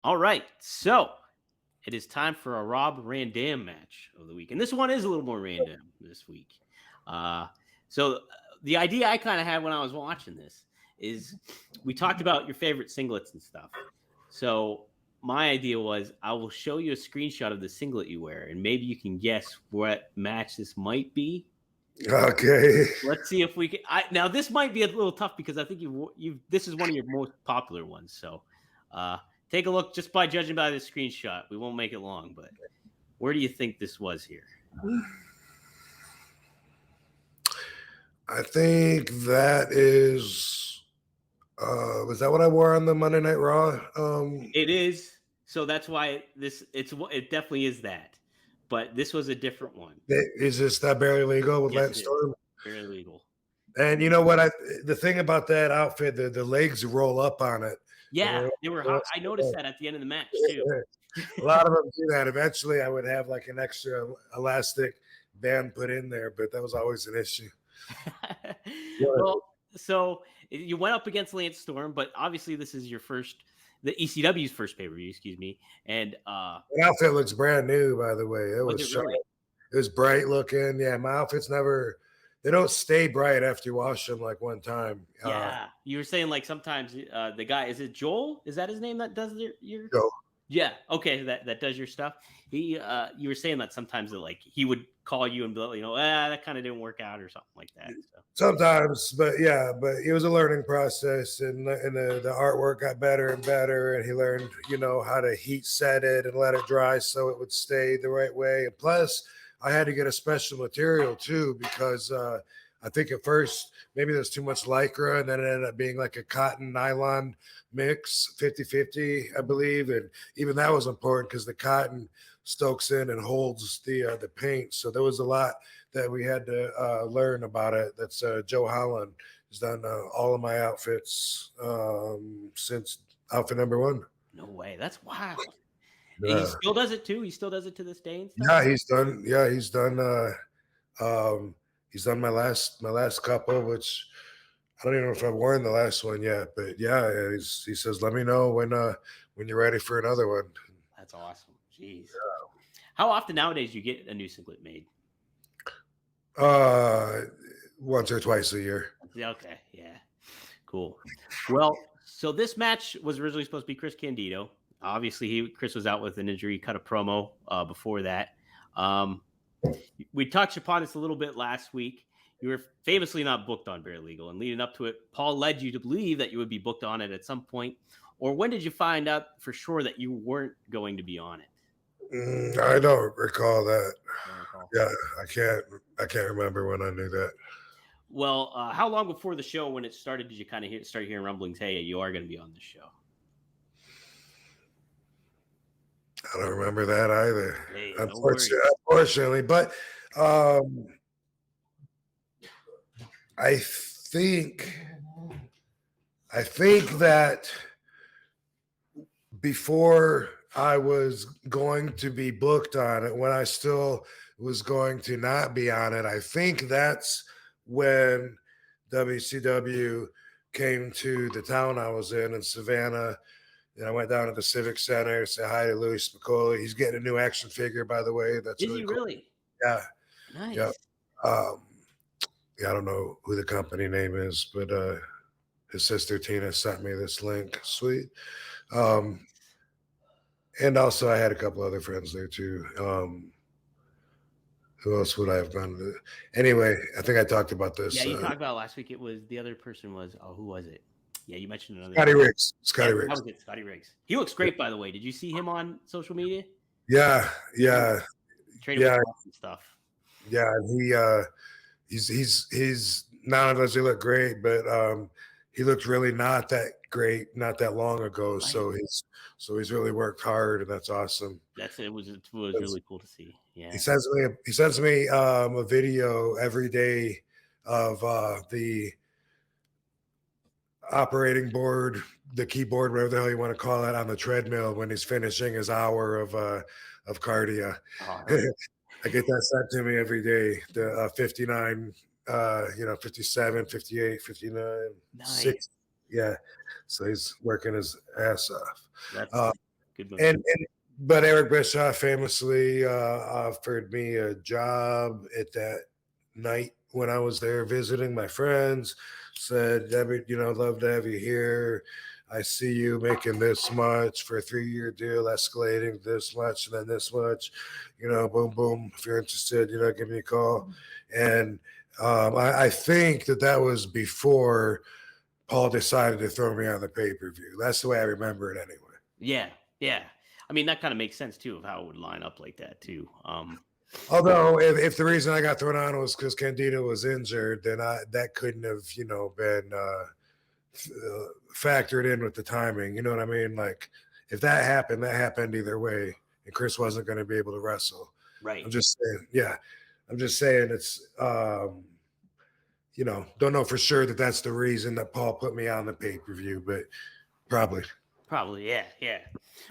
All right, so it is time for a Rob Randam match of the week, and this one is a little more random this week. Uh, so the idea I kind of had when I was watching this is we talked about your favorite singlets and stuff. So my idea was I will show you a screenshot of the singlet you wear, and maybe you can guess what match this might be. Okay. Let's see if we can. Now this might be a little tough because I think you this is one of your most popular ones. So uh, take a look just by judging by the screenshot. We won't make it long, but where do you think this was here? I think that is was that what I wore on the Monday Night Raw? It is. So that's why it definitely is that. But this was a different one. Is this that Barely Legal with Yes, Lance it is. Storm? Very legal. And you know what? The thing about that outfit, the legs roll up on it. Yeah, they were hot. I noticed that at the end of the match too. A lot of them do that. Eventually, I would have like an extra elastic band put in there, but that was always an issue. Well, so you went up against Lance Storm, but obviously this is your the ECW's first pay per view, excuse me. And The outfit looks brand new, by the way. It was was it sharp. really? It was bright looking. Yeah, my outfits never. They don't stay bright after you wash them like one time. Yeah, you were saying like sometimes the guy, is it Joel? Is that his name that does your? So Yeah, okay, that does your stuff. You were saying that sometimes that like he would call you and be like, that kind of didn't work out or something like that. So. sometimes, but yeah, but it was a learning process, and the artwork got better and better, and he learned, how to heat set it and let it dry so it would stay the right way. And plus, I had to get a special material too because I think at first maybe there's too much lycra, and then it ended up being like a cotton nylon mix, 50-50, I believe. And even that was important because the cotton stokes in and holds the paint. So there was a lot that we had to learn about it. That's Joe Holland has done all of my outfits since outfit number one. No way, that's wild. And he Yeah, still does it too. He still does it to this day and stuff. yeah, he's done. Yeah, he's done. He's done my last couple, which I don't even know if I've worn the last one yet. But yeah, he says, "Let me know when you're ready for another one." That's awesome. Jeez. How often nowadays do you get a new singlet made? Uh, Once or twice a year. Yeah, okay, yeah, cool. Well, so this match was originally supposed to be Chris Candido. Obviously, Chris was out with an injury. He cut a promo before that. Um, we touched upon this a little bit last week. You were famously not booked on Bare Legal, and leading up to it, Paul led you to believe that you would be booked on it at some point. Or when did you find out for sure that you weren't going to be on it? I don't recall that. Don't recall. Yeah, I can't remember when I knew that. Well, how long before the show, when it started, did you kind of start hearing rumblings? Hey, you are going to be on this show. I don't remember that either. Hey, no worries. Unfortunately, but um, I think I think that before I was going to be booked on it, when I still was going to not be on it, I think that's when WCW came to the town I was in Savannah. And I went down to the Civic Center, say hi to Louis Spicoli. He's getting a new action figure, by the way. That's Is really he cool. really? Yeah, yeah. Nice. Um, yeah, I don't know who the company name is, but his sister Tina sent me this link. Sweet. Um, and also, I had a couple other friends there too. Who else would I have gone to? Anyway, I think I talked about Yeah, this. you talked about last week. It was the other person was, who was it? Yeah, you mentioned another Scotty name. Riggs. Yeah, Scotty that Riggs. was it, Scotty Riggs. He looks great, by the way. Did you see him on social media? Yeah, yeah, Training with yeah, Ross and stuff. yeah. And he's not only does he look great, but he looked really not that great not that long ago. Right. So he's really worked hard, and that's awesome. It was really cool to see. Yeah. He sends me a video every day of the operating board, the keyboard, whatever the hell you want to call it, on the treadmill when he's finishing his hour of cardio. All right. I get that sent to me every day. The 59, 57, 58, 59, Nice. 60. Yeah. So he's working his ass off. That's Uh, Good move. And but Eric Bischoff famously offered me a job at that night when I was there visiting my friends. Said, Debbie, love to have you here. I see you making this much for a 3-year deal, escalating this much and then this much. Boom, boom. If you're interested, give me a call. And I think that was before Paul decided to throw me on the pay-per-view. That's the way I remember it anyway. Yeah, yeah. I mean, that kind of makes sense too of how it would line up like that too. Although, if the reason I got thrown on was because Candido was injured, then that couldn't have, been factored in with the timing. You know what I mean? Like, if that happened either way, and Chris wasn't going to be able to wrestle. Right. I'm just saying, yeah. I'm just saying it's, don't know for sure that that's the reason that Paul put me on the pay-per-view, but probably. Probably, yeah, yeah.